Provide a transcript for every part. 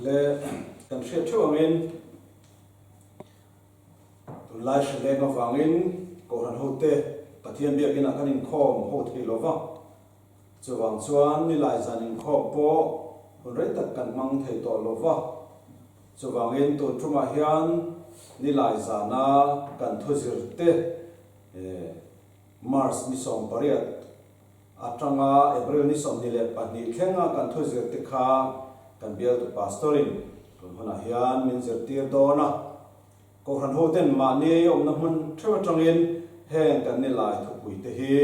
le kan hriat thu angin tunlai hrileng awangin Kohhran hote pathian biakin akan Inkhawm ho thei lova chuwang chuan Nilaizan Inkhawm po hunrei tak kan mang thei to lova chuwangin tu tuma hian Nilaizana kan thu zirte Mars ni som pariat atanga April ni som ni le pani thlenga kan thu zirte kha kan bial tu pastorin huna hian min zirtir dona Kohhran hoten mani omna mun threwa tangin heng kan ni lai Thupui te hi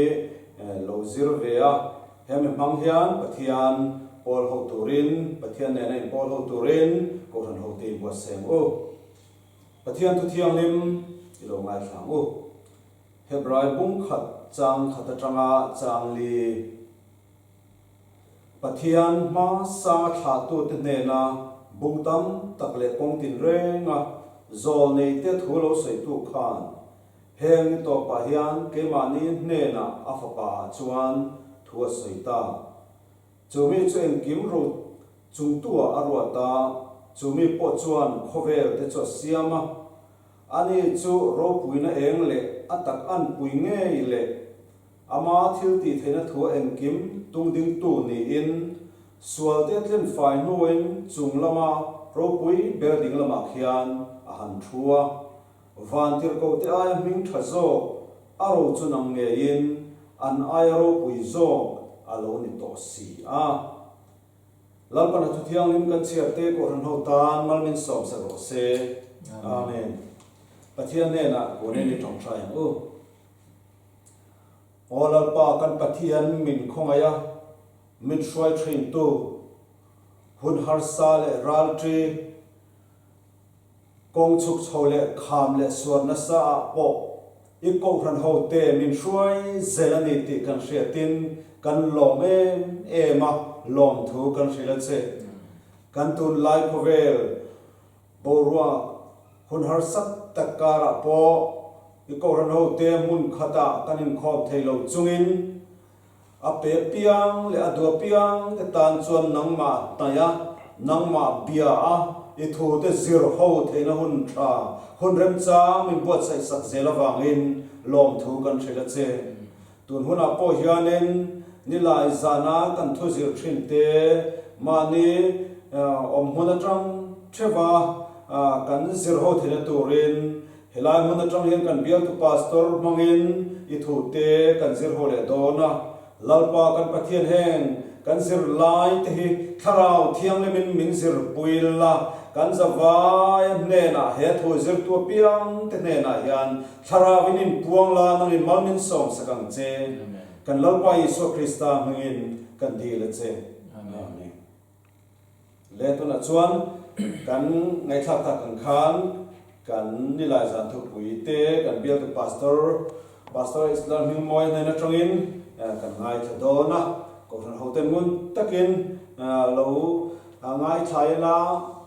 lo zirvea hem mang hian pathian Paul Hawngturin pathian ne nei Paul Hawngturin Kohhran hote bo sem o pathian tu thiang lim ilo ngai thlang o Hebrai bung khat chang khatachanga changli pathian ma sa tha tu te ne na bungtam takle kong tin renga zol nei te thulo sei tu khan heng to pa hian ke mani ne na afapa chuan thua sei ta chumi chen kim ru chung tua arwata chumi po chuan khovel te cho siama ani chu ro puina eng le atak an pui nge ile ama thil ti thena thua eng kim tung ding tu ni in sual te tlen fai nuin chung lama ro pui building lama khian a han thua van tir ko te ai ming thazo aro chunang nge in an ai ro pui zo alo ni to si a lalpana thu thiang lim kan chia te Kohhran ho tan malmin som sa ro se amen pathian ne na ko ne ni thong thai o olalpa kan pathian min khongaya min shwai thin tu hun har sa le ral tri kong chuk chole kham le suar na sa po I Kohhran ho te min shwai zelani ti kan hriatin kan lom ema lom thu kan hrila che kan tun lai khovel borwa hun har sak takara po I Kohhran ho te mun khata kan Inkhawm theilo chungin a pe piang le adua piang te tan chuan nangma taya nangma bia a I thu te zir ho theina hun tha hun rem cha min buat sai sak zela wangin lom thu kan hrila che tun huna po hianin Nilaizana kan thu zir thin te mani om huna tang theva kan zir ho theina turin helai huna tang hian kan bial tu pastor mangin I thu te kan zir ho le dona lalpa kan pathian heng kan zir lai te hi tharau thiang le min zir puila kan zawai ne na he thu zir tu piang te ne na yan tharawinin puang la nangin malmin som sakang che kan lalpa Isu Krista mangin kan di le che amen le tu na chuan kan ngai thak tak kan khan kan Nilaizan Thupui te kan bial tu pastor Lalhmingmawia ne na tangin kan ngai thadona Kohhran hoten mun takin lo ngai thaila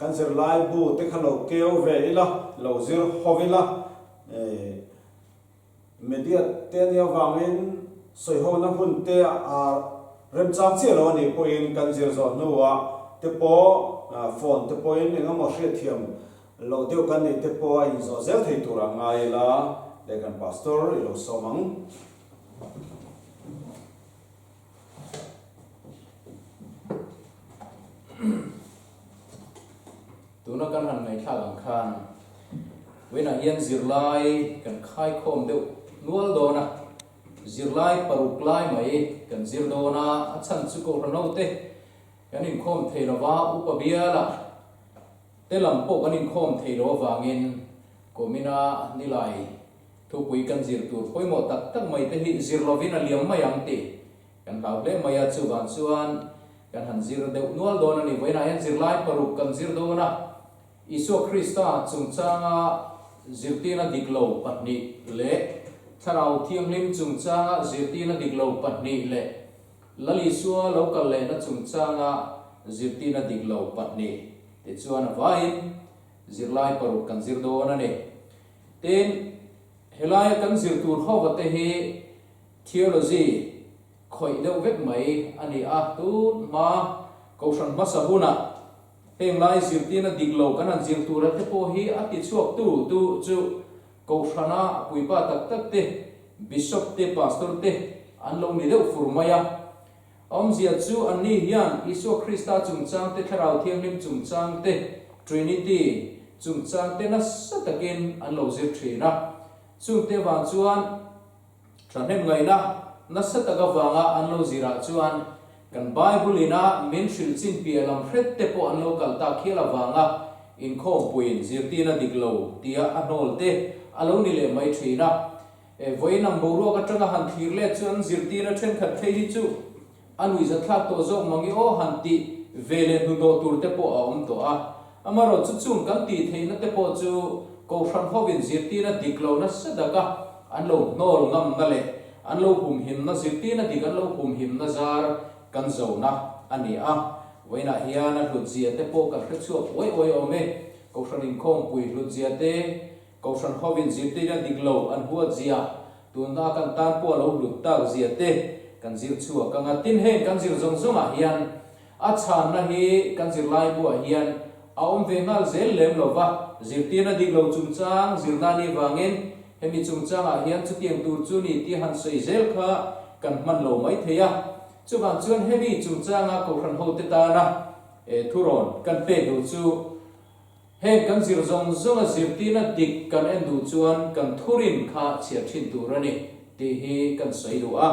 kan zir lai bu te khalo keo veila lo zir hovila media te nia wangin soi ho na hun te a rem chang che lo ni poin kan zir zo nuwa te po phone te poin enga mo hria thiam lo deu kan ni te po in zo zel thei tura ngai la le kan pastor lo somang tuna kan han ngai thlang khan wena hian zirlai kan khai khom deuh nual dona zirlai paruklai mai kan zir dona achan chu Kohhran ho te kan Inkhawm theilawa upabiala te lampo kan Inkhawm theilo wangin komina nilai Thupui kan zir tur poimo tak tak mai te hi zirlovina liam mayang ti kan hle maya chuwan chuan kan han zir deuh nual dona ni wena hian zirlai paruk kan zir dona Isu Krista chungchanga Zirtirna diklo patni le tharau thiang lim chungchanga Zirtirna diklo patni le lalisua local le na chungchanga Zirtirna diklo patni te chuan vain zirlai paruk kan zir dona ne ten helai kan zir tur howate hi theology khoi deuh vek mai ani a tu ma Kohhran masahuna heng lai Zirtirna diglo kan an Zirtura te po hi ati chuak tu chu Kohhrana puipa tak te bishop te pastor te an lo ni deuh furmaya zia chu an ni hian Isu Krista chungchang te tharau thianghlim chungchang te Trinity chungchang te na satakin an lo zir thina chung te wang chuan thanem ngai na sataka wanga an lo zira chuan kan Bible ina min hril chin pialam hret te po an lo kalta khiala wanga Inkhawm puin Zirtirna diglo tia anol te alo ni le mai thina voi nam boru ka tanga han thir le chuan Zirtirna then khat thei hi chu anui za thak to zo mangi o han ti vele nu do tur te po a to a amaro chu chung kan ti theina te po chu Kohhran hovin Zirtirna diglo na sadaka an lo nol ngam na le an lo hum him na Zirtirna dig an lo hum him na zar kan zo na ani a voina hiana hlut zia te po ka hret chu oi ome Kohhran Inkhawm pui hlut zia te Kohhran hovin Zirtirna diglo an huat zia tunda kan tan po lo hlut tak zia te kan zir chua kanga tin hen kan zir zong zong a hian a chan na hi kan zir lai bu a hian a om ve ngal zel lem lova Zirtirna diglo chungchang zirnani wangin hemi chungchang a hian chu tiang tur chu ni ti han sei zel kha kan man lo mai theya chuwang chuan hemi chungchang a Kohhran ho te ta na thuron kan pe du chu he kan zir zong zong a Zirtirna dig kan en du chuan kan thurin kha chia thin tur ani ti hi kan sei du a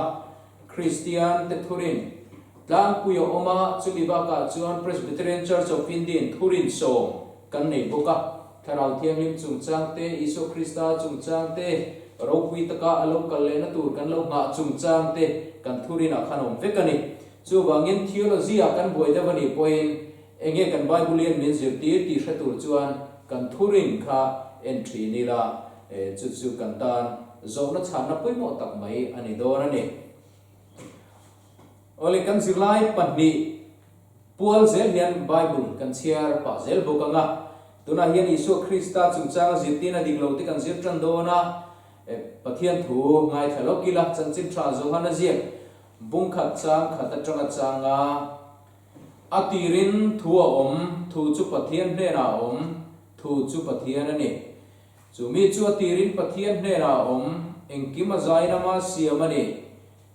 Christian te thurin tlang puyo oma chumi ba ka chuan Presbyterian Church of India thurin som kan nei boka tharau thianghlim chungchang te Isu Krista chungchang te ro pui taka alo kal le na tur kan lo nga chungchang te kan thurin a khanom vekani chu wangin theology a kan boi da bani point enge kan Bible min Zirtir ti hratur chuan kan thurin kha entry ni la chu kan tan zo na chan na poimo tak mai ani do na ni ole kan zirlai pahni pual zel hian Bible kan chiar pa zel bokanga tuna hian Isu Krista chungchang Zirtirna diglo te kan zir tran do na pathian thu ngai thalo kila chanchin tha zo hana ziak bung khat chang khata tanga changa atirin thu a thu chu pathian hne na thu chu pathian ani chumi chu atirin pathian hne na engkima zaina ma siamani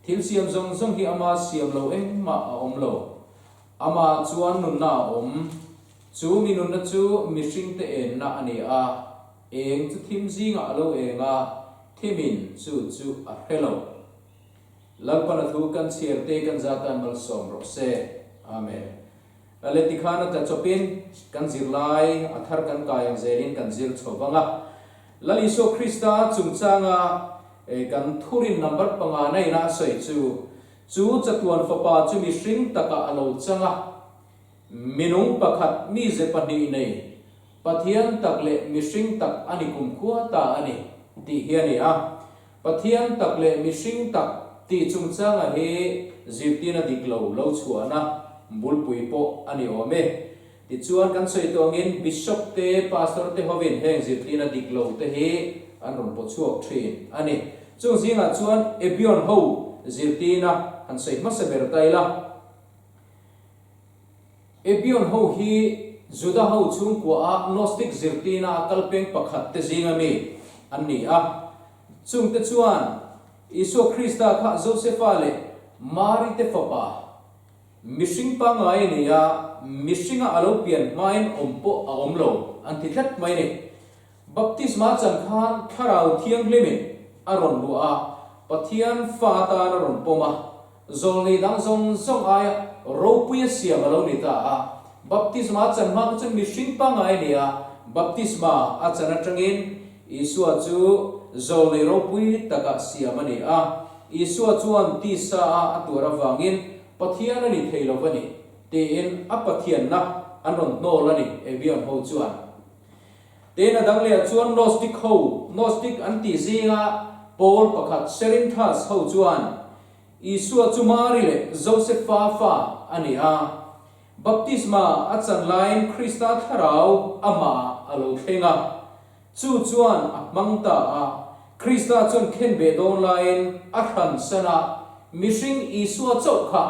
thil siam zong zong hi ama siam lo ma lo ama chuan nun na chu mi nun na chu mishing te en na ani a eng chu thim zinga lo enga thimin chu a hello lalpana thu kan chiar te kan zatan mal som ro se amen aleti khana ta chopin kan zirlai athar kan kayang zelin kan zir chobanga laliso Krista chungchanga kan thurin number panga nei na soi chu chatuan fapa chu mi hring taka alo changa minung pakhat mi ze pani nei pathian takle mi hring tak ani kum khuwa ta ani ti hiani a pathian takle mi hring tak ti chungchanga he Zirtirna diglo lo chuana bulpui po ani ome ti chuan kan soi tongin bishop te pastor te hovin heng Zirtirna diglo te he anron po chuak thin ani chung zinga chuan ebion ho Zirtirna han sei masaber taila ebion ho hi juda ho chung ko a gnostic Zirtirna kalpeng pakhat te zinga mi anni a chung te chuan Isu Krista kha Josepha le mari te fapa mishing pa ngai ni ya mishinga alopian main ompo a omlo antithat mai ni baptisma chan khan tharau thiang limin aron lua pathian fa ta na ron poma zolni dang zong zong aya ropuya siam alo ni ta a baptisma chan ma chan mishing pa ngai ni ya baptisma a chan atangin Isu chu zolni ropui taka siam ani a Isu chuan ti sa a atura wangin pathian ani theilo bani te in apathian na anon no lani ebion ho chuan te na dang le chuan gnostic anti zinga Paul pakhat Serinthas ho chuan Isu chumari le Joseph fa ani a baptisma achan lain Krista tharau ama alo thenga chu chuan mangta a Krista chon khen be don lain athan sana mishing Isu chokha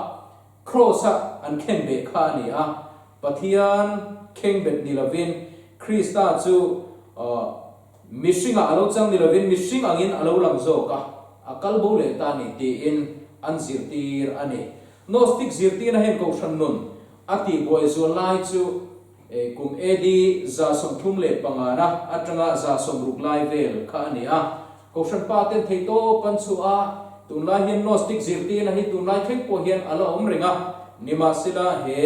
crossa an khen be kha ni a pathian keng bet nilavin Krista chu mishinga alo chang nilavin mishing angin alo lang zo ka akal bo le ta ni ti in an zirtir ani gnostic zirtir na hen ko shan nun ati boy zo lai chu kum edi za som thum le pangana atanga za som ruk lai vel kha ani a ko shan pa ten thei to pan chu a tunai hian gnostic zirtir na hi tunai thek po hian alo om ringa nima sila he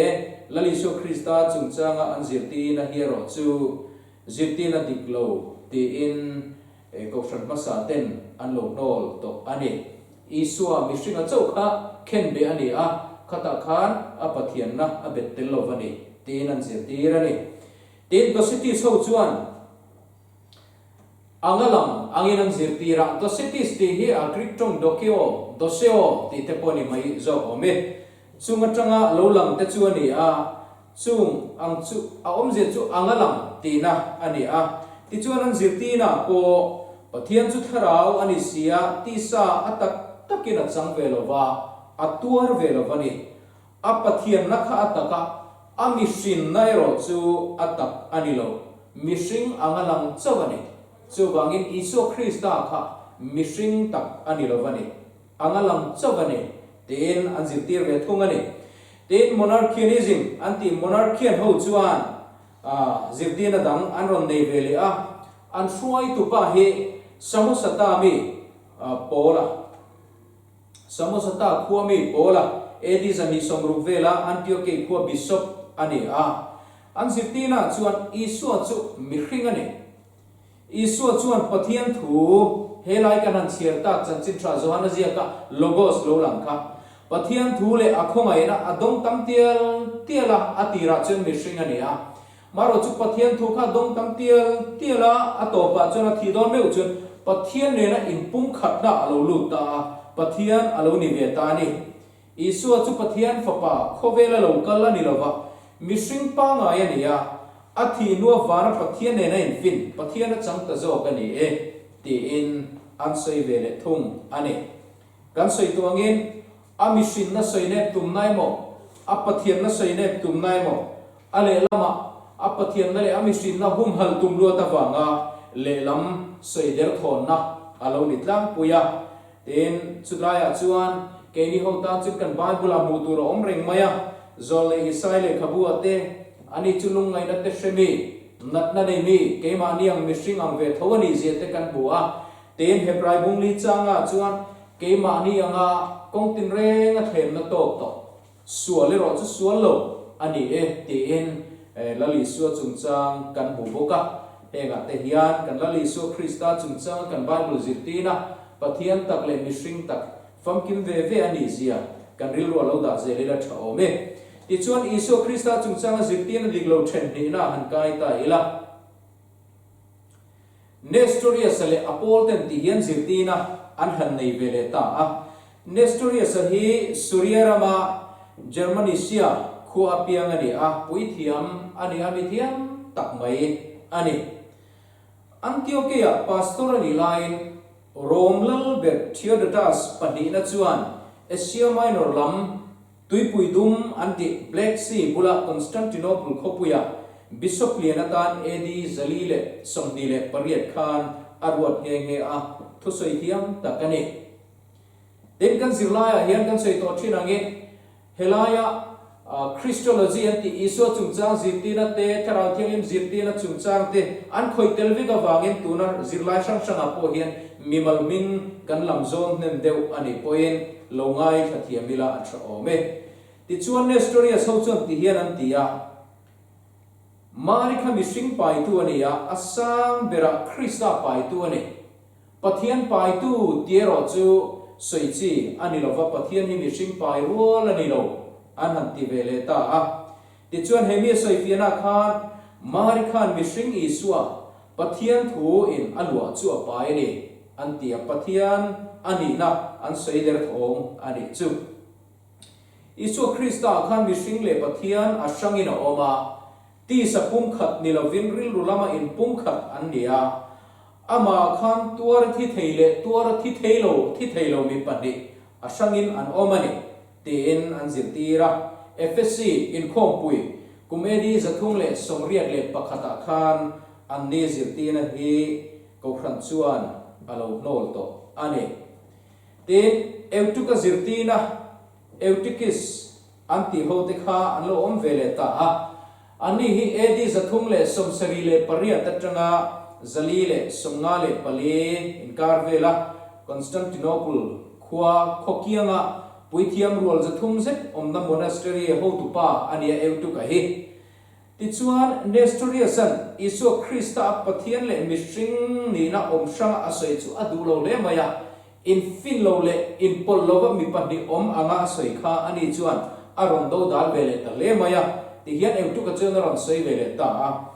laliso Krista chungchanga an zirti na hero chu zirti na diklo ti in ko shan masa ten an lo nol to ani isua mishinga chokha khen be ani a khata khan apathian na abet tel lo vani tin an zirti rani tin the city so chuan angalam angin ang zirti ra the city sti hi agriktom dokeo doseo ti teponi mai zo ome chungatanga lolang te chu ani a chung ang chu a omje chu angalam tina ani a ti chuan an zirti na ko pathian chu tharau ani sia ti sa atak takina chang velova atuar velovani a pathian na kha ataka a mishin nai ro chu atak ani lo mishing angalam chawani chu wangin iso Krista kha mishing tak ani lovani angalam chawani tin an zirtir ve thungani tin monarchianism anti monarchian ho chuan zirtina dang an ron nei vele a an Hruaitu pa he samosata mi pola samosata khuami pola edi zani somruk vela antioke khu bishop ani a an zirtina chuan isu chu mihringani isu chuan pathian thu helai kan han chierta chanchin tra zohana zia ka logos lo lang kha pathian thu le akhongai na adong tam tiela atira chen mishing ani a maro chu pathian thu kha dong tam tiela atopa chona thidon meu chun pathian ne na impum khatna alo luta pathian alo ni ve ta ni isu chu pathian fapa khovela lo kala ni lova mishing pa nga ya ni a athi nuwa vana pathian ne na infin pathian chang ta zo ka ni e ti in an sei vele thung ani kan sei tu angin a mishin na sei ne tum nai mo a pathian na sei ne tum nai mo ale lama a pathian na le a mishin na hum hal tum lo ta wanga le lam sei der thon na alo ni tlang puya tin chulaya chuan ke ni ho ta chu kan bible mu tu ro om reng maya zol le isai le khabu ate ani chulung ngai na te shemi nat na nei mi ke ma ni ang mishing ang ve thawani je te kan bua ten hebrai bung li changa chuan ke ma ni anga kong tin reng a them na tok to sual le ro chu sual lo ani e ten lali su chungchang kan bu boka enga te hian kan lali su Krista chungchang kan bible zirtina pathian tak le mishing tak famkin ve ve ani zia kan ril ro lo da je le la thaw me ti chuan isu Krista chungchang zirtina diglo then ni na han kai ta ila Nestorius le apol ten ti hian zirtina an han nei vele ta a Nestorius hi Suriarama Germany sia khu apiang ani a puithiam ani amithiam tak mai ani Antiochia pastoral line Romlal ber Theodotus padina chuan Asia Minor lam Thupui dum anti Black Sea bula Constantinople khopuya Bishop Lianatan edi zalile somdile pariat khan arwat nge a thusoi hiam takani den kan zirlaya hian kan sei to thinangi helaya Christology anti iso chungchang zirtina te thara thiangim zirtina chungchang te an khoi telvi ka wangin tuna zirlai sang sang apo hian mimal min kan lamzon nem deu ani poin longai thathiamila atha ome ti chuan Nestorius ho chuan ti hian an tia mari kha mishing pai tu ani ya asang bera Krista pai tu ani pathian pai tu tiero chu soichi ani lova pathian hi mishing pai rol ani lo an han ti vele ta a ti chuan hemi soifiana khan mari khan mishing isua pathian thu in alwa chu apai ni an tia pathian ani na an soider thong ani chu isu Krista khan mishing le pathian asangin oma ti sa pumkhat nilovin ril rulama in pumkhat an nia ama khan tuar thi theilo mi pandi asangin an omani tin an zirtira FSC Inkhawm pui kumedi zathung le somriat le pakhata khan anni zirtina hi Kohhran chuan alo nol to ani tin eutuka zirtina eutikis anti hote kha anlo om vele ta ani hi edi zathung le somsari le paria tatanga zali le somnga le pale inkar vela Constantinople khwa khokianga puithiam rual zathum zet omna monastery Hawngtu pa ania eutuka hi tichuan nestoria san isu Krista pathian le mishring ni na omsang asoi chu adulo le maya infin lo le in pol lo mi pandi om anga asoi kha ani chuan aron do dal vele ta le maya ti hian eutuka chuan ron sei vele ta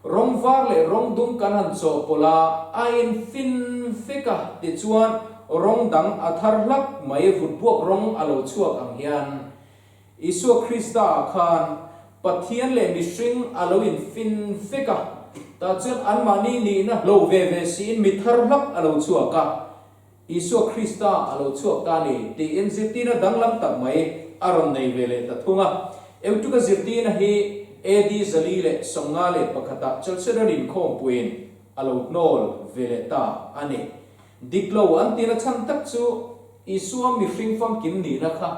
rong var le rong dum kanan cho pola a infin fika tichuan rong dang athar lak mai vutbuak rong alo chuak ang hian isu Krista khan pathian le mishring aloin fin fika ta chuan anmani ni na lo ve ve sin mithar lak alo chuaka isu Krista alo chuak ta ni ti in zirtina danglam tak mai aron nei vele ta thunga eutuka zirtina hi edi zali le songa le pakhata chalseran Inkhawm puin alo nol vele ta ani diklo antina chan tak chu isu mishring fam kim ni na kha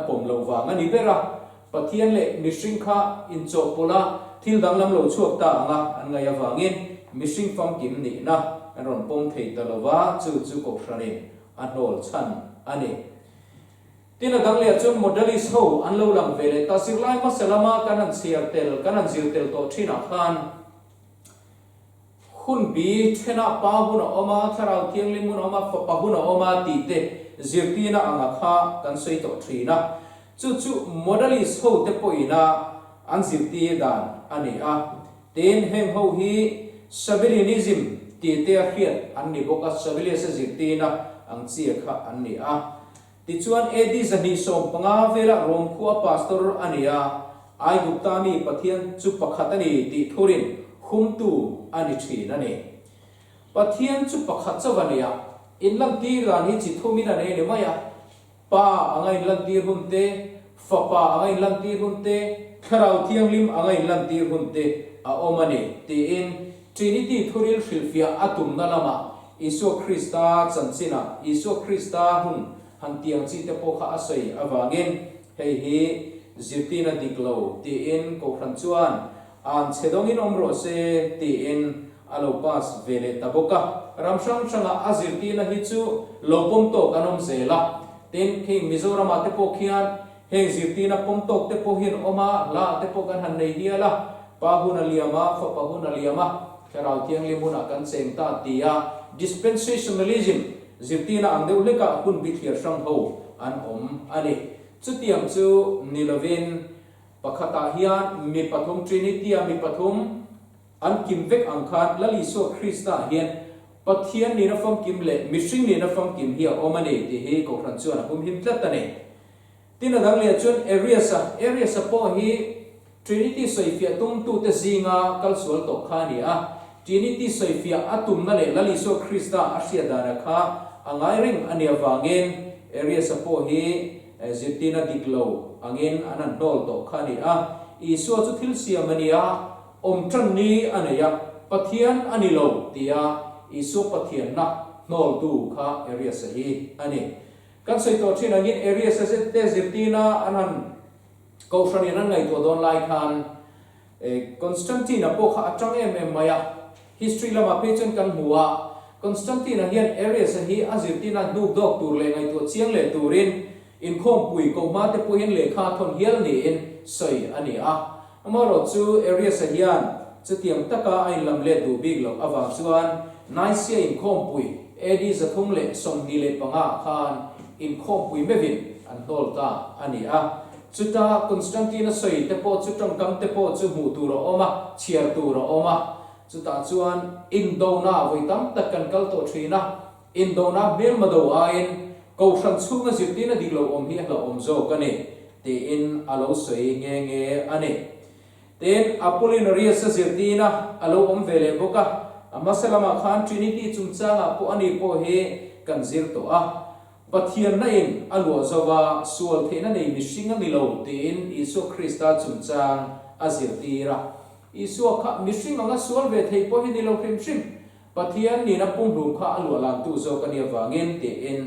pom lo wanga ni bera pathian le mishring kha in chopola thil danglam lo chuak ta anga an ngai awangin mishring fam kim ni na ron pom thei talawa chu Kohhranin anol chan ani tina dangle chun modalis ho anlo lang vele ta sirlai ma salama kanan zirtel to thina khan hun bi thena pa huna oma tharau thiang limun oma pa huna oma ti te zirtina anga kha kan sei to thina chu modalis ho te poina an zirti dan ani a ten hem ho hi Sabellianism ti te khiat anni boka Sabellias zirtina ang chia kha anni a ti chuan edi zani som panga vela rom khu pastor ania ai guptami pathian chu pakhatani ti thurin Hawngtu ani thina ne pathian chu pakhat chawania inlam ti ran hi chi thumina ne maya pa angai lantir hunte fapa angai lantir hunte kharau thiang lim angai lantir hunte a omani ti in Trinity thuril khilfia atum nalama isu Krista chansina isu Krista hun hantiang chi te pokha asoi awangin hei hi zirtina diklo ti in Kohhran chuan an chedongin omro se ti in alo pas vele taboka ramsham changa azirtina hi chu lopom to kanom zela ten king Mizoram te pokhian heng zirtina pomtok te pohin oma la te pokan han nei diala pahuna liama fa pahuna liama karau tiang limuna kan sengta tia dispensationalism zirtina angdeu leka hun bithir sang ho an om ani chutiam chu Nilaizan pakhata hian mi pathum Trinity mi pathum an kimvek angkhat lali so Krista hian pathian ni na fam kim le mishing ni na fam kim hi omani ti hi Kohhran chuan hum him tlatane tina dangle chuan area sa po hi Trinity soifia tum tu te zinga kalsual to khani a Trinity soifia atum na le lali so Krista asia dana kha angai ring ania wangin area sa po hi zirtina diklo angin anan nol to khani a isu chu thil siamania omtran ni anaya pathian anilo tia isu pathian na nol tu kha area sa hi ani kan sei to thina ngin area sa se te zirtina anan Kohhran nan ngai to don lai khan Constantine po kha atang em maya history lama pechon kan huwa Constantine hian area sa hi azirtina nuk dok tur le ngai to chiang le turin Inkhawm pui ko ma te pohin le kha thon hial ni in sei ani a amaro chu area sa hian chutiam taka ai lam le du big lo awa chuan Nicaea Inkhawm pui edi zathum le som ni le panga khan Inkhawm pui mevin an tol ta ani a chuta Constantine sei te po chu tong kam te po chu mu tu ro oma chiar tu ro oma chuta chuan indona voitam takan kal to thina indona bel mado ain Kohhran chunga zirtina diklo om hi la om zo kane te in alo sei nge ane ten Apollinaris zirtina alo om vele boka amasalama khan Trinity chungchanga po ani po he kan zir to a pathian na in alwa zawa sual thena nei mishing ani lo te in Isu Krista chungchang azirtira isua kha mishing anga sual ve thei po hi ni lo khrim shim pathian ni na pum rum kha alu alam tu zo ka ni wangin te in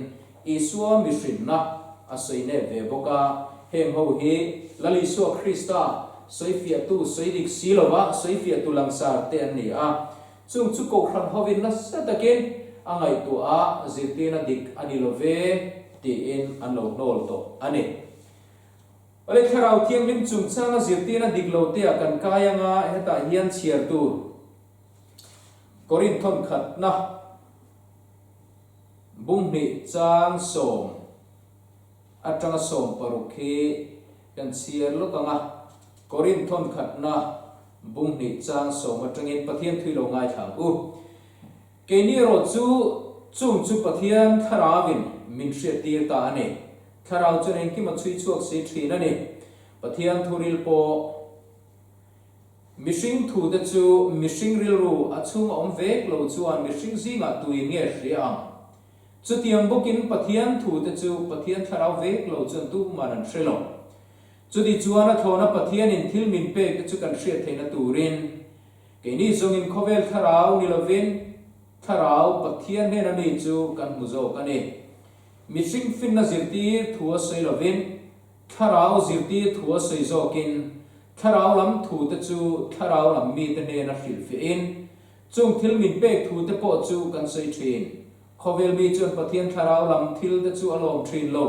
isua mishing na asoi ne ve boka hem ho hi lali su krista soi fia tu soi dik silova soi fia tu langsar te an ni a chung chu Kohhran hovin na sa takin angai tu a Zirtirna dik ani love ti in an lo nol to ani ole tharau thiang lim chung changa Zirtirna dik lo te kan kaya nga heta hian chiar tu korin thon khat na bung ni chang som atanga som parukhi kan chiar lo kanga korin thon khat na bung ni chang som atangin pathian thui lo ngai thang u keni ro chu chung chu pathian tharawin min hriat tir ta ani tharau chu nen ki ma chui chuak se thina ni pathian thuril po mishing thu da chu mishing ril ru achung om vek lo chuan mishing zinga tui nge hriam chu tiang bokin pathian thu da chu pathian tharau vek lo chun tu manan hrelo chu di chuana thona pathian in thil min pe chu kan hriat theina turin keni zongin khovel tharau ni lovin tharau pathian ne na ni chu kan muzo kani mishing fin na zirtir thua sei lovin tharau zirtir thua sei zokin tharau lam thu te chu tharau lam mi te ne na hril fi in chung thil min pe thu te po chu kan sei thin khovel mi chun pathian tharau lam thil te chu alom thin lo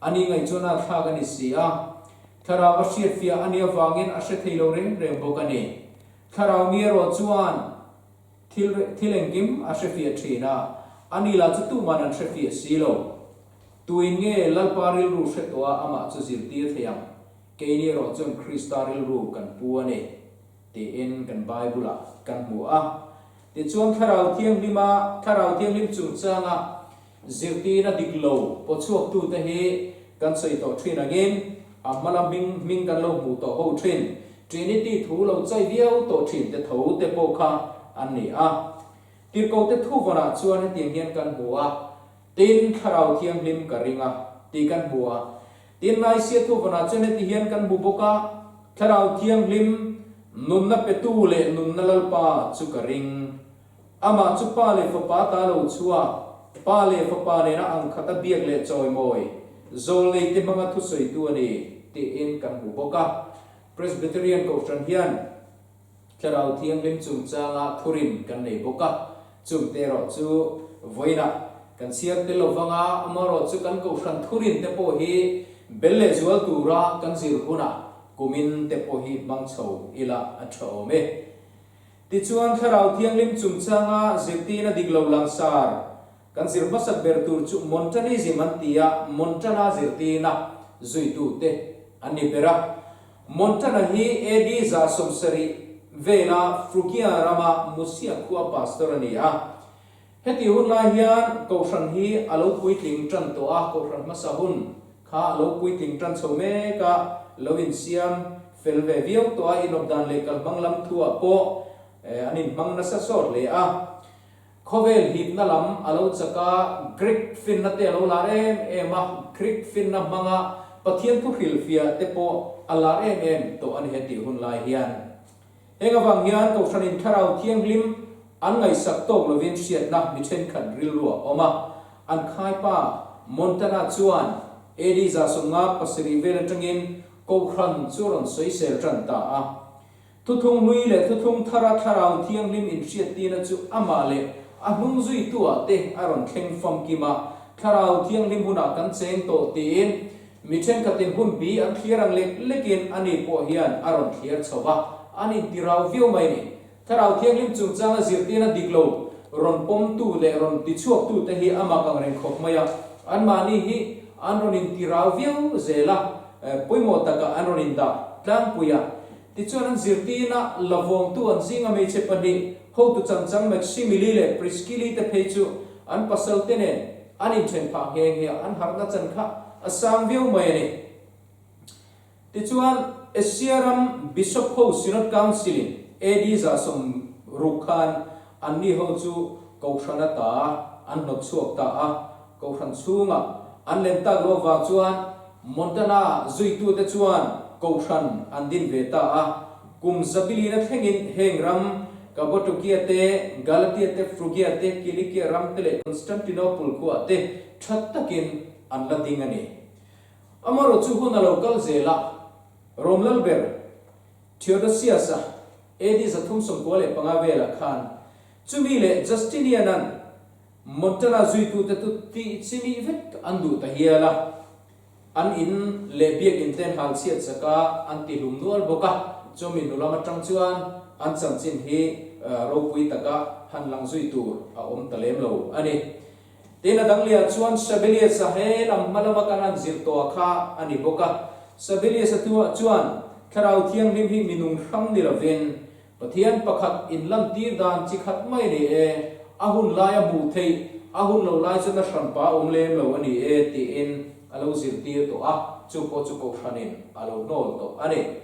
ani ngai chuna tha kan ni sia tharau a hriat fia ania wangin a hre theilo reng reng bokani tharau mi ro chuan thilengkim a hre fia thina ani la chu tu manan hre fia silo tuin nge lalparil ru hre towa ama chu zirtir theyam keini ro chun kristaril ru kan puani ti in kan bible kan mu a ti chuan tharau thiang lim chung changa Zirtirna diklo po chuak tu te hi kan sei to thin again amala ming kan lo mu to ho thin trinity thu lo chai viau to thin te tho te po kha an ni a tir ko te thu vana chuan tiang hian kan mu a tin tharau thiang lim ka ringa ti kan mu a tin nai sia thu vana chuan ti hian kan mu boka tharau thiang lim nun na pe tu le nun na lalpa chu ka ring ama chu pa le fa pa ta lo chua pa le fa pa ne na ang khata biak le choi moi zol le te manga thu soi tu ani ti in kan mu boka Presbyterian Kohhran hian tharau thiang lim chung changa thurin kan nei boka chung te ro chu voina kan siar te lo wanga amaro chu kan Kohhran thurin te po hi belle zual tura kan zir huna kumin te po hi mang chho ila a tho me ti chuan tharau thiang lim chung changa Zirtirna diklo langsar kan zir masat ber tur chu montani zimantia montana Zirtirna zui tu te ani bera montana hi edi za somsari vena frukia rama musia khua pastor ania heti hunla hian Kohhran hi alo puitling tran to a Kohhran masahun kha alo puitling tran chome ka lovin siam felve viau to a inobdan le kal banglam thua po anin mangna sa sor le a khovel hip na lam alo chaka greek fin na te alo la ema greek fin na manga pathian thu hril fia te po ala em to an heti hun lai hian enga wang hian Kohhran in tharau thiang lim an ngai sak tok lovin siat na mi then khan ril ruwa oma an khai pa montana chuan edi za songa pasri vel tangin Kohhran churon soi sel tran ta a thuthung nui le thuthung tharau thiang lim in hriat tina chu ama le a hnung zui tua te aron thleng fam kima tharau thiang lim huna kan cheng to tin mi then katin hun bi an thliarang lekin ani po hian aron thliar chowa ani tirau viu mai ni tharau thiang lim chung changa Zirtirna diklo ron pom tu le ron ti chuak tu te hi ama kang reng khok maya an mani hi an ron in tirau viu zela poimo taka an ron in da tlang puya ti chuan an Zirtirna lavong tu an zinga me che pani ho tu chang maximili le priskili te phechu an pasal tenen an in then pha heng he an harna chan kha asang viu mai ni ti chuan Asiaram Bishop Ho Synod Council edi za som rukhan anni ho chu Kohhran ta an no chuak ta a Kohhran chunga an len ta lo wa chuan montana zui tu te chuan Kohhran andin veta a kum zabili na thengin hengram Kabotukiate Galatiate Frugiate Kilikia Ramtele Constantinople Kuate Chatakin Anlatingani Amaro Chuhuna local zela Romlalber Theodosiasa Edi Zatumsum Pole Pangavela Khan Chumile Justinianan Montana Zuitu Tuti Simi Vet Andu Tahiela An in Lebiak Inten Halsiat Saka Anti Lumnual Boka Chomin Nulama Trangchuan An Sanchin He Ropui Taka Han Lang Zuitu Talem Low Ani Tina Danglia Chuan Sabilia Sahel Am Malamakanan Zirtoaka Ani Boka Sabilia Satua Chuan Karau Tiang Limhi Minung Ram Nilavin Patian Pakat in Lam Tirdan Chikat Maini Ahun Laya Butei Ahun Low Lajana Shampa Umlem Low Ani Ti in Alo Zirtir to Chuko Shanin Alo Nol to Ani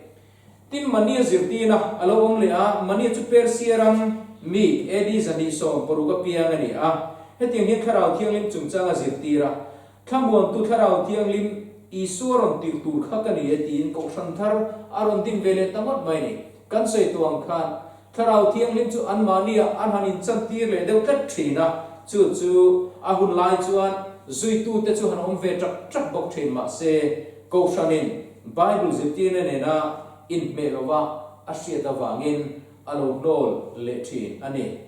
Tin mania Zirtina alo omlea mania chu Persiaram mi edi zani so poruga piangani a hetiang hi kharau thiang lim chungchanga Zirtira thambuan tu kharau thiang lim isuron tirtur khakani etin ko santhar aron ding vele tamat maini kan sei tuang khan kharau thiang lim chu anmania anhanin chantir le deu tat thina chu ahun lai chuan zuitu te chu han om ve trak bok thin ma se ko sanin Bible Zirtina ne na in Melova Asia Davangin alo nol lechin ani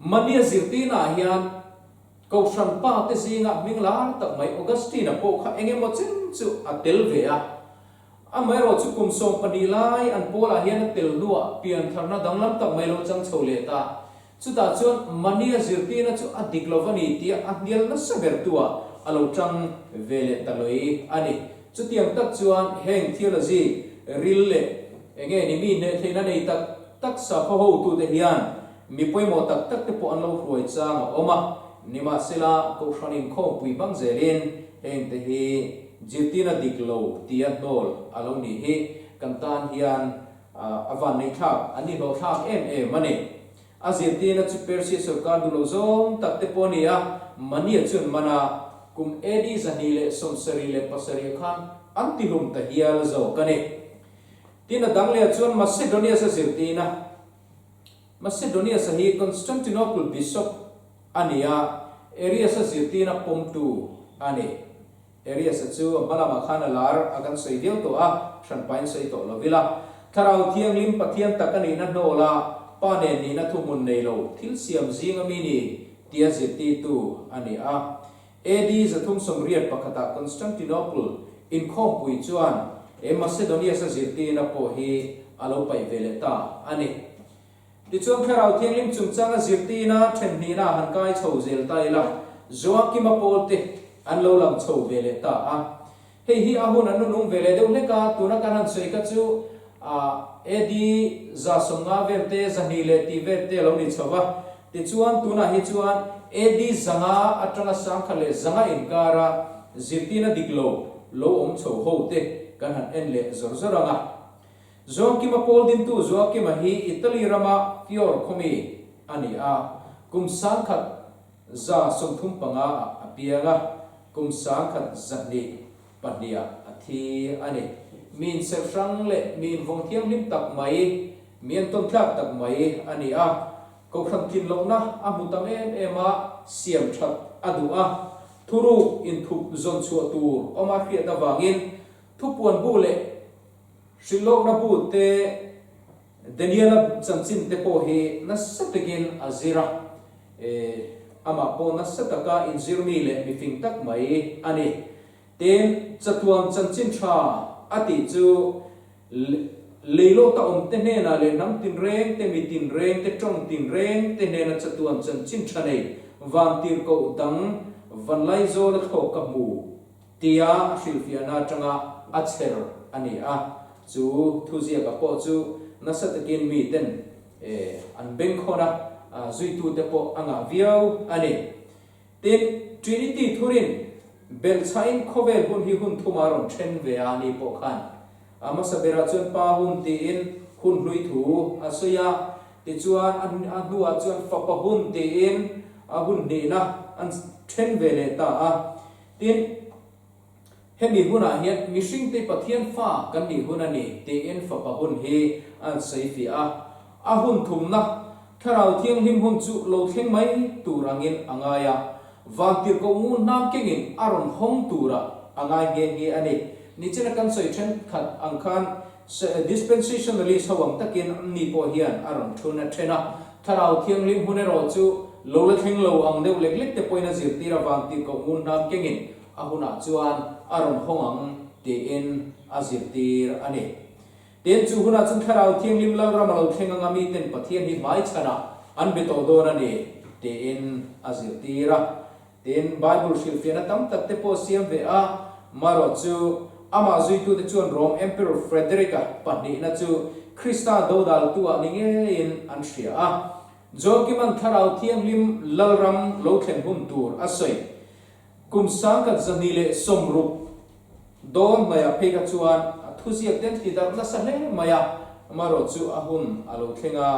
Mania Zirtina hian Kohhran pa te singa minglar tak mai Augustina po kha engemo chin chu atel vea amero chu kum som panilai an pola hian tel nuwa pian tharna danglam tak mai lo chang chole ta chu ta chuan Mania Zirtina chu adiklovani ti andial na saber tua alo chang vele taloi ani Chutiang tak chuan heng theology rille enge ni mi ne theina nei tak sa Hawngtu te hian mi poimo tak te po anlo Hruaitu oma nima sela Kohhran Inkhawm pui bang zelin heng te hi Zirtirna diklo tian nol alo ni hi kantan hian avan nei thak ani lo thak mane a Zirtirna chu Persia sarkar du lo zom tak te po ni a mania chun mana kum edi zanile somsarile pasari khan antilum tahial zo kane tina dangle chuan Macedonia sa Zirtirna Macedonia sa hi Constantinople bishop ania area sa Zirtirna pomtu ani area sa chu malama khana lar akan soidel to a shanpain sei to lovila tharau thiang lim pathian takani na nola pane ni na thumun nei lo thil siam zinga mi ni tia Zirtitu ani a edi zathum somriat pakata Constantinople Inkhawm pui chuan Macedonia sa Zirtirna po hi alo pai veleta ani ti chuan kharau thiang lim chungchanga Zirtirna thenhina hankai chho zel taila Joachim apolte anlo lam chho veleta a hei hi ahun anu nung vele deu leka tuna kanan sei ka chu edi za songa verte zanile ti verte lo ni chowa ti chuan tuna hi chuan edi zanga atanga sangkhale zanga inkara Zirtirna diklo lo om chho hote kan han enle zorzoranga Joachim Paul din tu Joachim hi Italy rama fior khomi ani a kum sangkhat za somthum panga apianga kum sangkhat zani pania athi ani min serfrang le min vongthiam lim tak mai mian ton thlak tak mai ani a Kohhran kin lokna amutam ema siam that adua thuru in thup zon chu tur oma khria da wangin thupuan bule shilok na bu te Daniela chanchin te po hi nasatagin azira ama po nasataka in zirmi le mi fing tak mai ani ten chatuam chanchin tha ati chu leilo ta om te ne na le nam tin reng te mi tin reng te trong tin reng te ne na chatuam chanchin tha nei van tir ko dang van lai zo la tho ka mu tia shilfiana changa acher ani a chu thuzia ka po chu nasatakin mi ten an beng khona zuitu te po anga viau ani tin Trinity thurin bel chain khovel hun hi hun thumaron then ve ani po khan ama sabera chun pa hun ti in hun Hruaitu asoya ti chuan an nuwa chuan fa pa hun ti in a hun ni na an then ve le ta a tin hemi huna hian mishing te pathian fa kan ni huna ni te en fa pa hun hi an sei fi a hun thumna tharau thiang him hun chu lo thleng mai turangin angaya vantir ko mu nam kengin aron hong tura angai ge ani ni chena kan soi then khat angkhan dispensationally sawang takin ni po hian aron thuna thena tharau thiang lim hune ro chu lo le thleng lo ang deuh lek lek te poina zirtira vantir ko mu nam kengin ahuna chuan aron hongang te en azirtir ani ten chu huna chung tharau thiang lim lalram lo thleng angami ten pathian hi mai chana an beto don ani te en azirtira ten bible shilfiana tam tak te po siam ve a maro chu ama zui tu te chuan Rome Emperor Frederica pani na chu Krista dodal tu a ninge in an shia a jokiman tharau thiang lim lalram lo thleng hum tur asoi kum sang ka zanile somrup don maya pheka chuan thusiak ten ti dar na sale maya maro chu ahun alo thlenga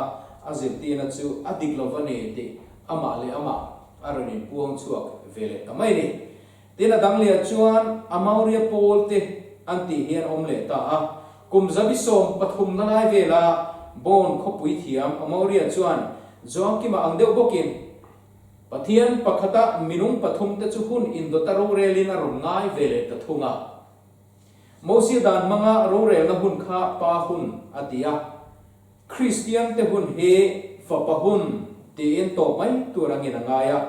azirtina chu adik lovani ti ama le ama arani puang chuak vele kamai ni tina danglia chuan amauria pol te anti hian omle ta a kum zabi som pathum na ngai vela bon khopui thiam amauria chuan zoki ma angdeu bokin pathian pakhata minung pathum te chu hun indo taro relina rungai vele ta thunga mosi dan manga ro rel na hun kha pa hun atia Christian te hun he fa pa hun te en to mai turangin angaya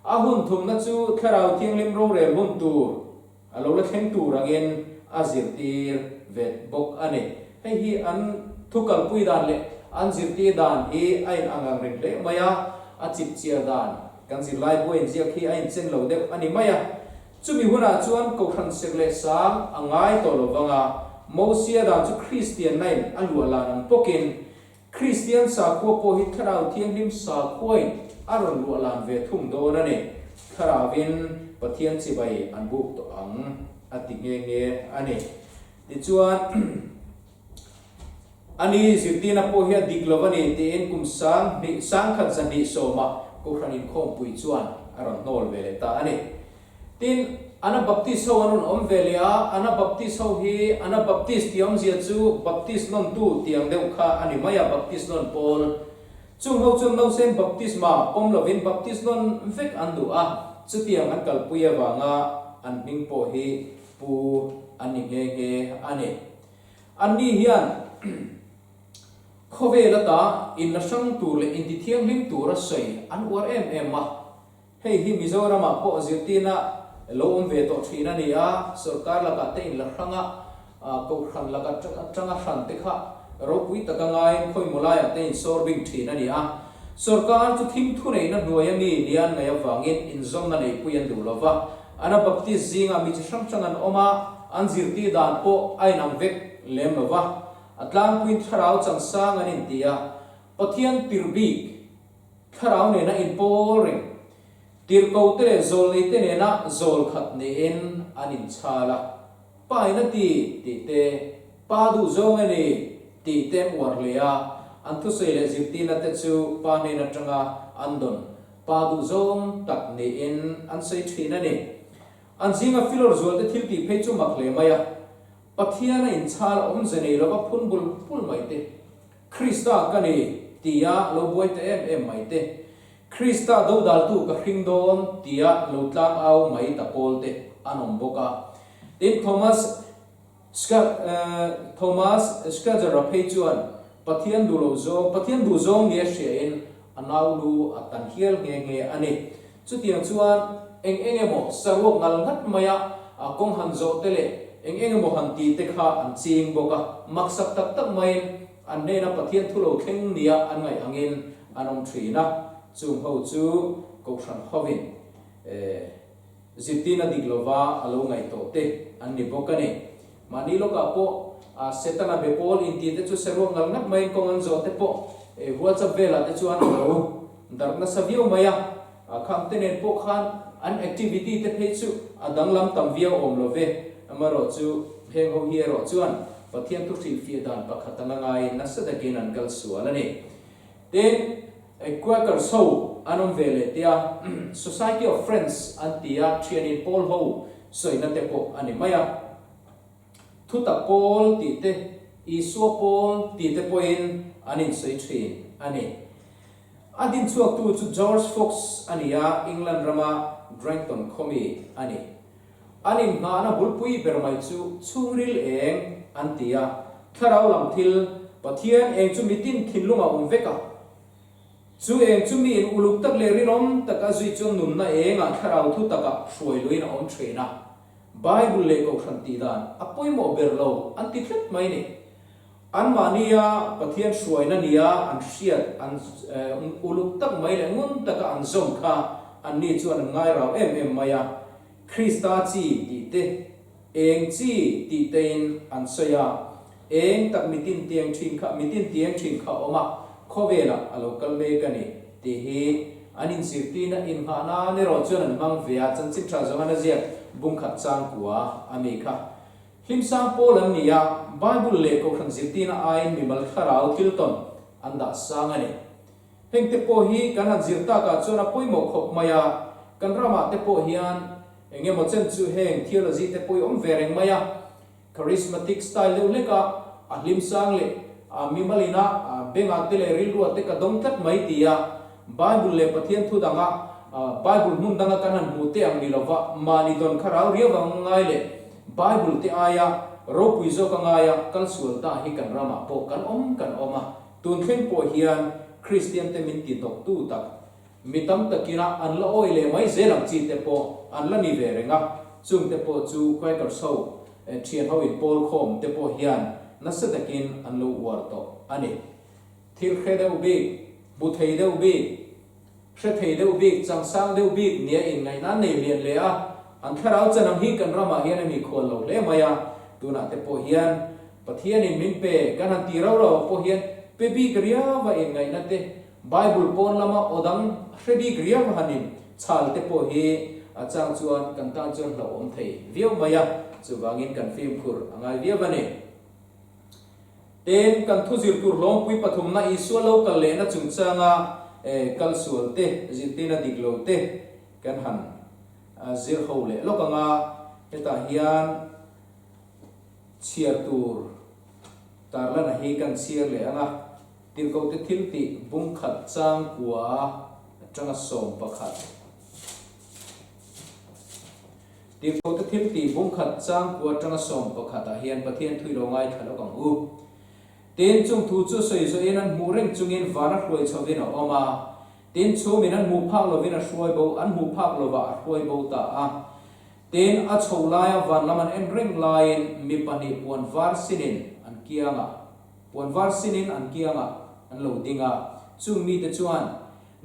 ahun thum na chu tharau thiang lim ro rel hun tur alo la thleng turangin azirtir vet bok ane hei hi an thukal pui dan le an zirti dan hi ain angang ring le maya a chip chia dan kan zir lai boin zia khi ain chen lo de ani maya chumi huna chuan Kohhran sekle sang angai to lo wanga mosia dan chu Christian nine alua lan pokin Christian sa ko po hi tharau thiang lim sa khoin aron lu lan ve thum do na ne tharawin pathian chi bai an buk to ang ati nge ani ti chuan ani zirtina po hi diklovani te en kum sang ni sang khat zani soma Kohhran Inkhawm pui chuan aron nol vele ta ani tin ana baptist ho anon om velia ana baptist ho hi ana baptist tiam zia chu baptist non tu tiang deuh kha ani maya baptist non pol chung ho chung no sen baptist ma pom lovin baptist non vek andu a chu tiang an kal puya wanga an ning po hi pu ani ge ani ani hian khove lata in na sang tur le in ti thiang lim tur a sei an war em ma hei hi Mizoram po zirtina lo ve to thina ni a sarkar la ka te in la hranga Kohhran la ka tanga hran te kha ro pui taka ngai khoi molaya te in sorbing thina ni a sarkar chu thim thu nei na hnuai mi lian ngai awangin in zom na nei puyan du lova ana baptist zinga mi chi sang changan oma an zirti dan po ai nam vek lem lova atlang puin tharau chang sang anin tia pathian tirbik tharau ne na in polring tir ko te zol nei te ne na zol khat ne in anin chala pai na ti te pa du zong ani ti te war lea an thu sei le zirtina te chu pa ne na tanga andon pa du zong tak ne in an sei thina ne an zinga filor zol te thil ti phei chu mak le maya pathiana in chal om zene lo ba phun bul pul mai te Krista kani tia lo boi te em mai te Krista do dal tu ka hringdom tia lo tlang au mai ta pol te anom boka tin Thomas Skazara phechuan pathian du lo zo pathian du zong ye she in anau lu atan hiel nge ani chu tiang chuan eng emo sarwok ngal ngat maya kong han zo tele eng emo han ti te kha an ching boka maksak tak mai an ne na pathian thu lo thleng nia an ngai angin anom thina chung ho chu Kohhran hovin zirtina diglova alo ngai to te an ni bokani mani loka po setana bepol inti te chu serwo ngal ngat mai kong an zo te po WhatsApp vela te chu an lo darna savio maya kham te nen po khan an activity te phe chu adang lam tam via om lo ve amaro chu heng ho hi ro chuan pathian tu thil fi dan pakhatanga ngai na sadakin an kal sualani ten Quaker so anom vele tia Society of Friends antia trianin Paul ho soi na te po ani maya thu ta pol ti te isu pol ti te poin anin soi thin ani adin chuak tu chu George Fox ania England rama Drenton khomi ani anin na bulpui bermai chu chungril eng antia tharau lam thil pathian eng chu mitin thinlunga umveka chu eng chu mi in uluk tak le rinom taka zui chon nun na enga tharau thu taka hruai luina om threina Bible le Kohhran ti dan apoi mo berlo anti thlet mai ni an mania pathian hruai na nia an hriat an uluk tak mai le ngun taka an zom kha an ni chu an ngai rau em maya Krista chi ti te eng chi ti tein an soya eng tak mitin tiang thin kha oma khovela alo kalme kani ti hi anin Zirtirna Inkhawm ne ro chuan an mang vea chan chin tra zonga na zia bung khat chang kuwa amekha himsang polam nia Bible le Kohhran Zirtirna ai mimal tharau kilton anda sangani hengte po hi kan zirta ka chona poimo khop maya kan rama te po hian enge mo chen chu heng theology te poi om vereng maya charismatic style le leka ahlim sang le mimalina benga te le rilwa te ka dong tat mai tia Bible le pathian thu danga Bible mun danga kanan mu te ang nilawa mani don kharau riawa ngai le Bible te aya ro puizo ka ngaya kal sul ta hi kan rama po kan oma tun khen po hian Christian te min ti tok tu tak mitam takina an la oi le mai zelam chi te po an la ni ve renga chung te po chu kwai kar so thian ho in pol khom te po hian na sa takin an lo war to ani thil khede ubi bu thei de ubi hre thei de ubi chang sang de ubi nia in ngai na nei lian le a an tharau chanam hi kan rama hian mi khol lo le maya tuna te po hian pathian in min pe kan han ti ro po hian pe bi kriya wa in ngai na te Bible pon lama odang hrebi kriya wa hanin chal te po hi achang chuan kan ta chuan lo om thei viau maya chuwangin kan film khur angai via bane ten kan thu zir tur lom pui pathum na isu lo kal le na chungchanga kal sual te Zirtirna diglo te kan han zir ho le lokanga heta hian chiar tur tarla na hi kan chiar le anga tin ko te thil ti bung khat chang kwa atanga som pakhat tin ko te thil ti bung khat chang kwa atanga som pakhat a hian pathian thui lo ngai thalo kang u ten chung thu chu soi zo in an mu reng chungin vana hruai chawin a oma ten chu min an mu phak lo vin a hruai bo an mu phak lo wa a hruai bo ta a ten a chholaya van laman en reng lain mi pani puan var sinin an kianga puan var sinin an kianga an lo dinga chung mi te chuan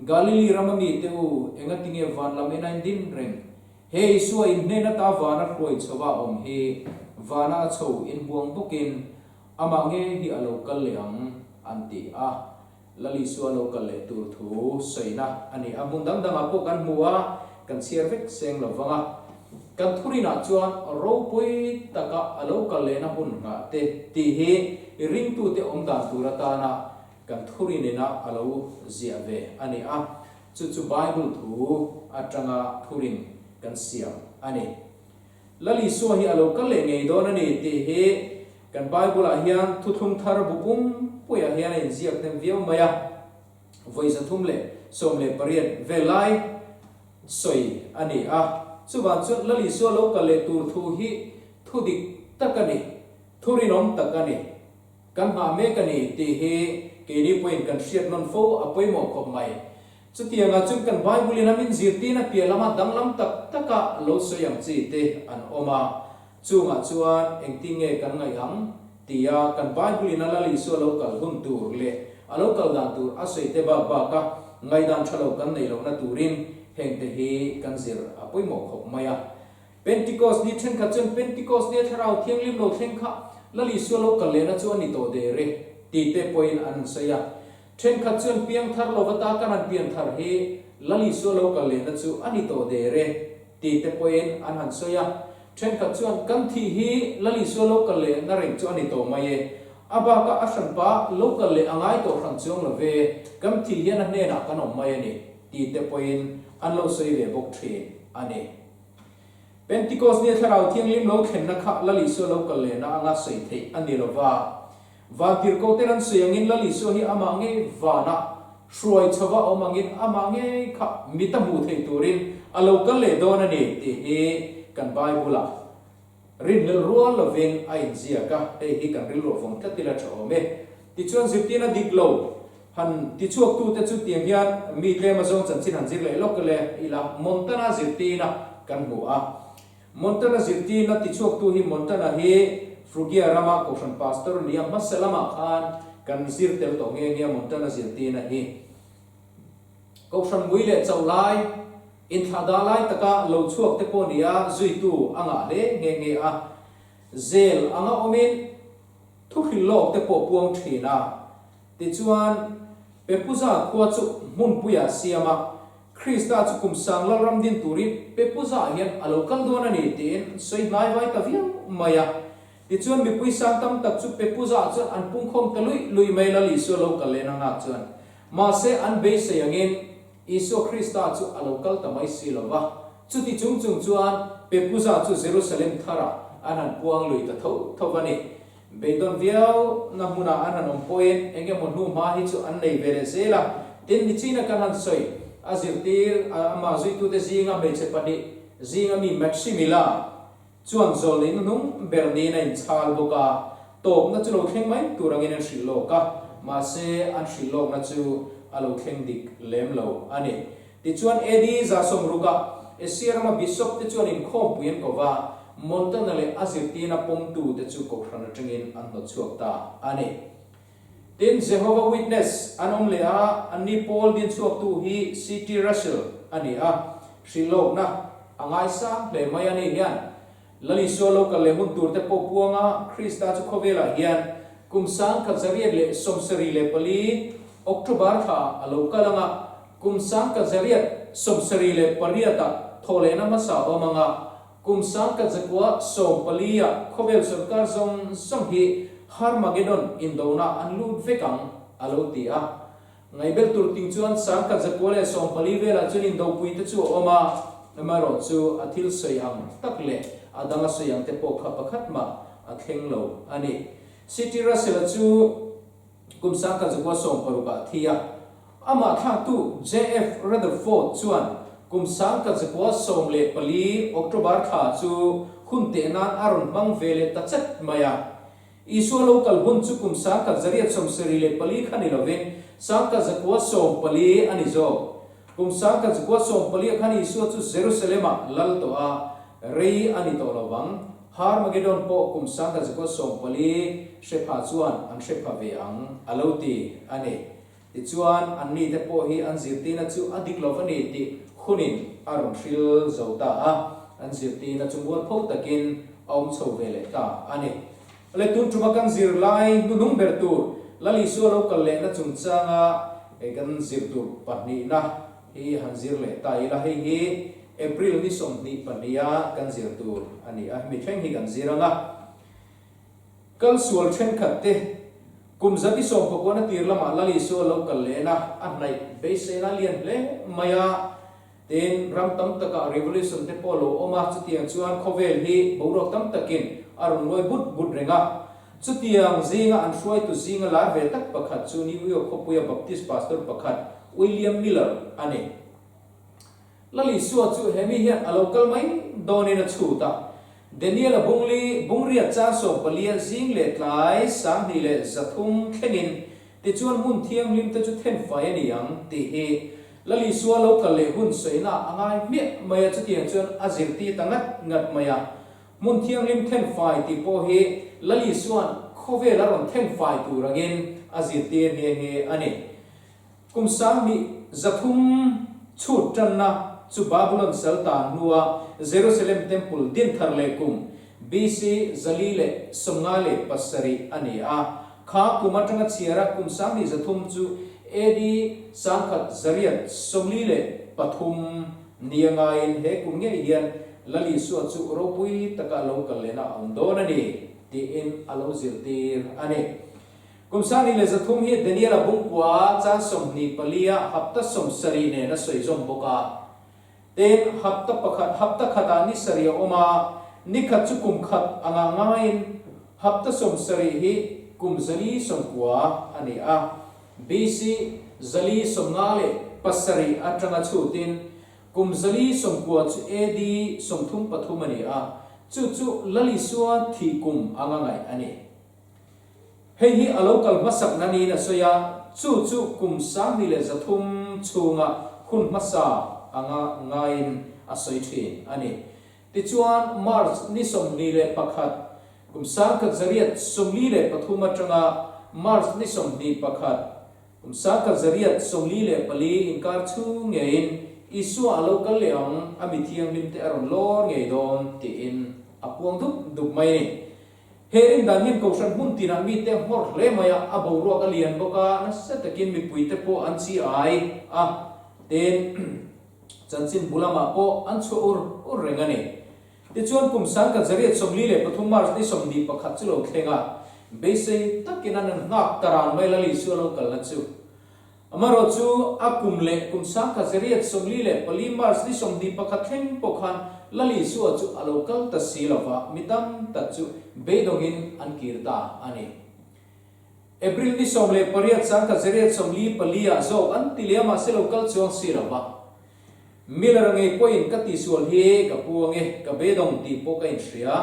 Galilee ramami te u enga tinge van lamen an din reng hei suwa in ne na ta vana hruai chawa om hi vana chho in buang bukin ama nge hi alo kal leang anti a lali su alo kal le tur thu soina ani amung dang dang apo kan muwa kan siar vek seng lo wanga kan thurina chuan ro pui taka alo kal le na hun nga te ti hi ring tu te om da turata na kan thurin na alo zia ve ani a chu Bible thu atanga thurin kan siam ani lali su hi alo kal le ngei don ani ti hi kan Bible a hian thuthum thar bupum puya hian in ziak tem viau maya voi zathum le som le parian velai soi ani a chuwan chu lali so lo ka le tur thu hi thudik takani thurinom takani kan ma me kani ti he ke ni point kan shiat non fo apoi mo khop mai chutianga chung kan Bible na min Zirtirna pialama danglam tak taka lo soyam chi te an oma chunga chuan engtinge kan ngai ang tia kan Bible na lali so local hum tur le a local dan tur asoi te ba ka ngai dan thalo kan nei lo na turin heng te hi kan zir apoi mo khop maya Pentecost ni then kha chun Pentecost ne tharau thiang lim lo thleng kha lali so local le na chuan ni to de re ti te point an saya then kha chun piang thar lo wata kan an piang thar he lali so local le na chu ani to de re ti te point an han soya then kha chuan kan thi hi lali so local le na reng chu ani to mai aba ka asan pa local le angai to hrang chung lo ve kam thi hian a hne na kan om mai ani ti te point an lo soi ve bok thri ani Pentecost ni tharau thiang lim lo khen na kha lali so lo kal le na anga sei the ani lova wa tir ko teran seyangin lali so hi amange wa na shruai chawa omangin amange kha mitamu thei turin alo kal le don ani ti he kan bible rin lel rual loving ai zia ka te hi kan ril ro phong tatila chome ti chuan Zirtirna diklo han ti chuak tu te chu tiang hian mi tlem azong chan chin han zir le lok le ila montana Zirtirna kan mu a montana Zirtirna ti chuak tu hi montana hi frugia rama Kohhran pastor niam masalama khan kan zir tel to nge montana Zirtirna hi Kohhran muile chaulai Inkhadalai taka lo chuak te po nia Hruaitu anga le nge a zel anga omin thu hilok te po puang thina ti chuan pe puza khua chu mun puya siama Krista chu kum sang lam din turin pe puza hian alo kal don ani tin sei nai vai ta viang maya ti chuan mi pui sang tam tak chu pe puza chu an pung khom ta lui mai la li so lo kal le na nga chuan ma se an be se angin Isu Krista chu alokal tamai silova chu ti chung chuan pe puza chu Jerusalem thara anan puang lui ta thawani beidon viau na muna anan ompoin enge monu ma hi chu an nei vele zela tin ni china kanan soi azirtir ama Hruaitu te zinga me chepani zinga mi maximila chuan zolin nung bernina in chal boka tok na chu lo thleng mai turangin an shriloka ma se an shrilok na chu alo thleng dik lem lo ani ti chuan edi za som ruka esirama bishop te chuan Inkhawm puin kova montana le Zirtirna pom tu te chu Kohhran atangin an no chuak ta ani tin Jehovah Witness anom le a ani Paul din chuak tu hi city Russell ani a shrilok na angai sa le mai ani hian lali solo ka le mun tur te po puanga Krista chu khovela hian kumsang ka zariat le somsari le pali October tha alokalanga kumsang ka zariat somsari le pariata tholena masa omanga kumsang ka zakwa sompalia khovel sarkar som hi harmagedon indona anlut vekang alotia ngai bel tur ting chuan sang ka zakwa le sompali vela chunin do pui te chu oma namaro chu athil soyang takle adanga soyang te po kha pakhat ma atheng lo ani city Russell chu kumsang ka zakwa somparuka thia ama tha tu JF Rutherford chuan kumsang ka zakwa somle pali October tha chu hunte nan aron mang vele tachat maya isu local hun chu kumsang ka zariat somseri le pali khani lovin sang ka zakwa som pali ani zo kumsang ka zakwa som pali khani isu chu Jerusalem lal to a rei ani to lowang Harmagedon po kumsang ka zakwa som pali shepa chuan an shepa ve ang aloti ani ti chuan anni te po hi an Zirtirna chu adik lovani ti khunin aron thil zota a an Zirtirna chungwal pho takin om chho vele ta ani le tun chumakan zirlai nunung bertu lali so lo kal le na chungchanga ekan zirtur pani na hi han zirle ta ila hi April ni som ni pania kan zirtur ani a mi theng hi kan ziranga kal sual then khatte kumzati som ko na tirlama lali so lo kal le na anai base na lian le maya ten ram tam taka revolution te polo oma chutiang chuan khovel hi borok tam takin aron loi but renga chutiang zinga an Hruaitu zinga la ve tak pakhat chu ni uyo khopuya baptist pastor pakhat William Miller ani lali suwa chu hemi hian a local mai donina chuta Daniel bungria cha so palia zing le tlai sang ni le zathum khenin ti chuan mun thiang lim te chu then fai ani ang ti he lali suwa local le hun soina angai me maya chutiang chuan azirti tangat ngat maya mun thiang lim then fai ti po he lali suan khovela ron then fai tu ragin azirti he ani kumsang mi zathum chu tanna chu Babylon Sultan nuwa Jerusalem temple din tharle kum BC zalile somngale pasari ani a kha kumatanga chiara kumsang ni zathum chu edi sangkhat zariat somlile pathum niangain he kumnge hian lali su chu ropui taka local lena ondonani ti in alo Zirtir ani kumsang ni le zathum hi Daniel bungkwa cha somni palia hapta somsari ne na soizom boka ten hapta pakhat hapta khata ni sari oma ni khat chu kum khat anga ngain hapta som sari hi kum zali som kwa ani a bc zali som ngale pasari atanga chutin kum zali som kwa chu edi som thum pathum ani a chu lali suwa thi kum anga ngai ani hei hi alokal masak nani na soya chu kum sang ni le zathum chunga khun masa anga ngain asoi thin ani ti chuan mars ni som ni le pakhat kum sang ka zariat somli le pathuma tanga mars ni som ni pakhat kum sang ka zariat somli le pali inkar chu ngein isu alokal le ang ami thiang lim te aron lor ngei don ti in apuang dup mai ni herin dan hin ko san hun tin mi te hor le maya abo ro ka lian boka na sa takin mi puite po an chi ai a ten chanchin bulama po an chu ur rengani ti chuan kum sang ka zariat somli le pathum mars ni somni pakhat chu lo thlenga be se takin an ngak taran mai lali su lo kal na chu amaro chu akum le kum sang ka zariat somli le pali mars ni somni pakhat thleng pokhan lali su chu alokal ta silova mitam ta chu beidongin an kirta ani april ni somle pariat sang ka zariat somli palia zo an tiliama se lokal chuang silova milarange point ka ti sual he ka puange ka bedong ti po ka inria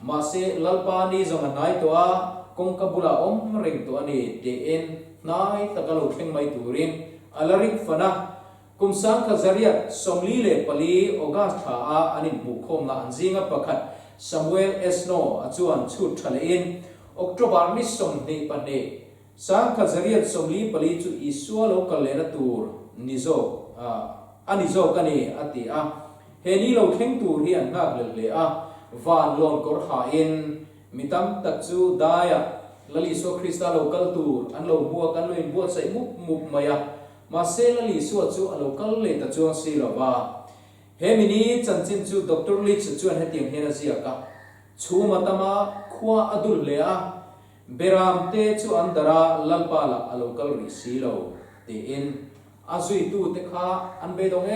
ma se lalpani zong anai to a kong ka bula om ring to ani te en nai takalo theng mai turin alarik fana kum sang ka zariat somli le pali ogas tha a ani bukhom na anjinga pakhat samuel esno achuan chut thale in october ni som ni pane sang ka zariat somli pali chu isua lo kalena tur nizo ani zo kani ati a heni lo theng tur hi an ngak le a van lon kor ha in mitam tak chu daya lali so krista lo kal tur an lo bua kan lo in bua sai mup maya ma se lali so chu alo kal le ta chuang si lo ba hemini chanchin chu dr li chu chuan hetiang hena sia ka chu matama khwa adul le a beram te chu andara lalpala alo kal ri si lo te in azui tu te kha an be dong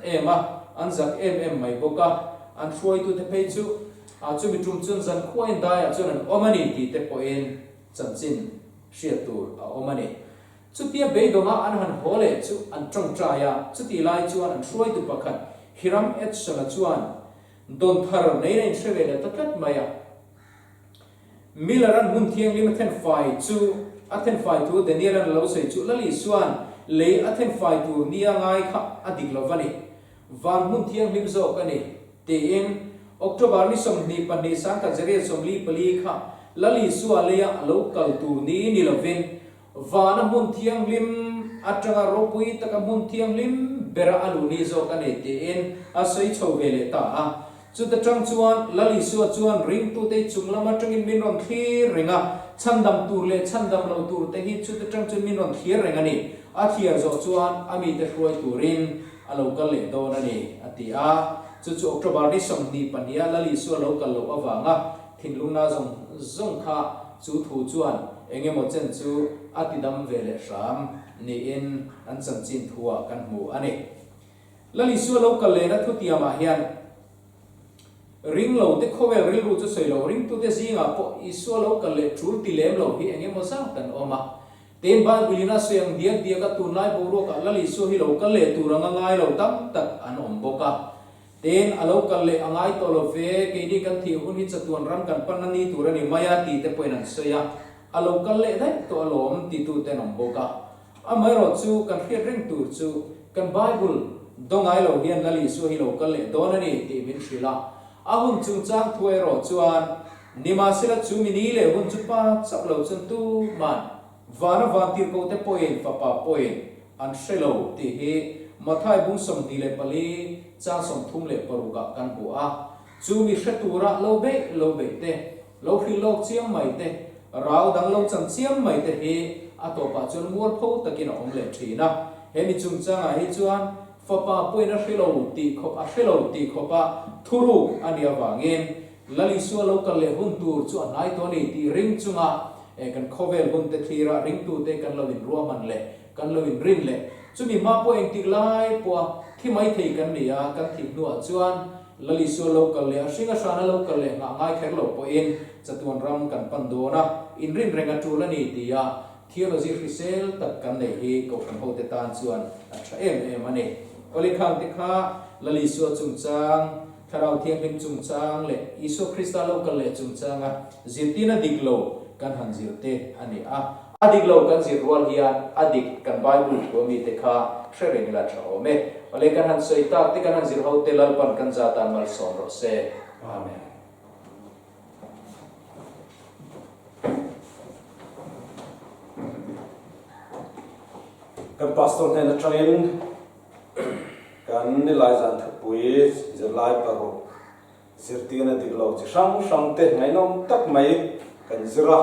ema an zak mai boka an Hruaitu te pe chu a chu mi trum chun zan khwain dai a chun an omani ti te po in chanchin shia tur a omani chu tia be donga an han hole chu an trong traya chu ti lai chuan an Hruaitu pakhat hiram et sala chuan don thar nei nei shevele takat maya milaran mun thiang lim then fai chu athen fai tu de niran lo sei chu lali suan le athen fai tu nia ngai kha adik lovani van mun thiang lim zo kani te in october ni som ni pani sang ka jere somli pali kha lali suwa leya local tu ni lovin van mun thiang lim atanga ropui taka mun thiang lim bera alu ni zo kani te in asoi chowele ta a chu ta tang chuan lali suwa chuan ring tu te chunglama tangin minron thi ringa chandam tur le chandam lo tur te hi chu ta tang chu minron thi ringa ni a thia zo chuan ami te Hruai turin alokal le do na ni ati a chu october ni som ni pania lali suwa local lo awanga thinlungna zong kha chu thu chuan engemo chen chu atidam vele ram ni in an chanchin thua kan mu ani lali suwa local le na thutiama hian ring lo te khovel ril ru chu sei lo ring tu te zinga po isua lo kal le thul ti lem lo hi engemo sang tan oma ten ba bilina seng dia ka tu nai bo ro ka lali su hi lo kal le tu ranga ngai lo tam tak an om boka ten alo kal le angai to lo ve ke ni kan thi hun hi chatuan ram kan panani turani maya ti te poinan soya alo kal le dai to alom ti tu te nom boka amai ro chu kan hi ring tur chu kan bible dongai lo hian lali su hi lo kal le donani ti min shrila ahun chung chang thuai ro chuan nima sila chumini le hun chupa chaplo chun tu man vana van tir ko te poin fa pa poin an shelo ti hi mathai bung som ni le pali cha som thum le paruga kan bu a chumi hretura lo be te lo hri lok chiang mai te rau dang lo chan chiang mai te hi atopa chun mur pho takin om le thina hemi chung chang a hi chuan fapa poina hilo ti khopa thuru ania wangin lali su local le hun tur chu anai to ni ti ring chunga e kan khovel hun te thira ring tu te kan lovin ruaman le kan lovin rin le chu mi ma po eng tik lai po thi mai thei kan nia kan thi nuwa chuan lali so local le singa sana local le nga ngai kher lo po in chatuan ram kan pandona in rin renga tulani tia theology risel tak kan nei hi ko kan ho te tan chuan a tha em ani oli khang te kha lali so chungchang tharau thiang lim chungchang le iso krista local le chungchanga Zirtirna diklo kan han zirte ani a adik lo kan zirwal hian adik kan bible ko mi te kha shreng la tho me ole kan han soi tak te kan han zir ho te lal pan kan za tan mal som ro se amen kan pastor ne na train kan Nilaizan Thupui zirlai paru Zirtirna diklo chi sang te ngai nom tak mai kan zira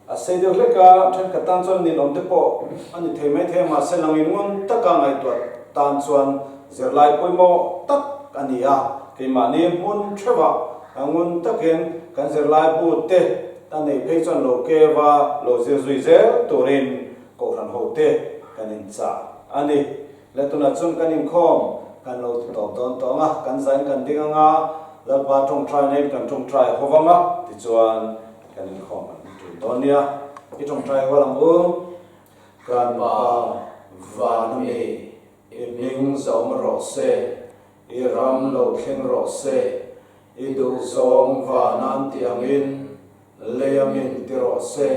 a sei de leka than ka tan chon ni nom te po ani themai thema selang in ngon taka ngai to tan chuan zirlai poimo tak ani a ke mani mun threwa angun taken kan zirlai bu te tan nei phei chon lo ke wa lo zir zui zel turin Kohhran ho te kan in cha ani letuna chun kan Inkhawm kan lo to don to nga kan zain kan dinga nga la ba tong try nei kan tong try howanga ti chuan kan Inkhawm Donia itong try walang kan ba vanami iming zom rose iram lo khen rose idu zom vanan tiangin leamin ti rose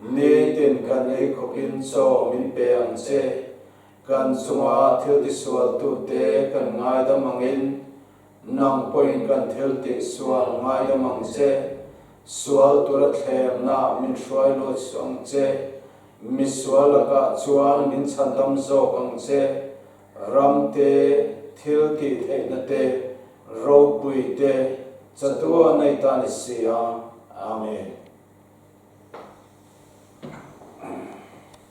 ni tin kan ei khopin so min pe ang che kan sunga thil ti sual tu te kan ngai da mangin nang point kan thil ti sual ngai da mang che sual turat thlem na min hruai lo song che mi sual laka chuan min chandam zo ang che ram te thil ti theina te ro pui te chatua nei ta ni sia amen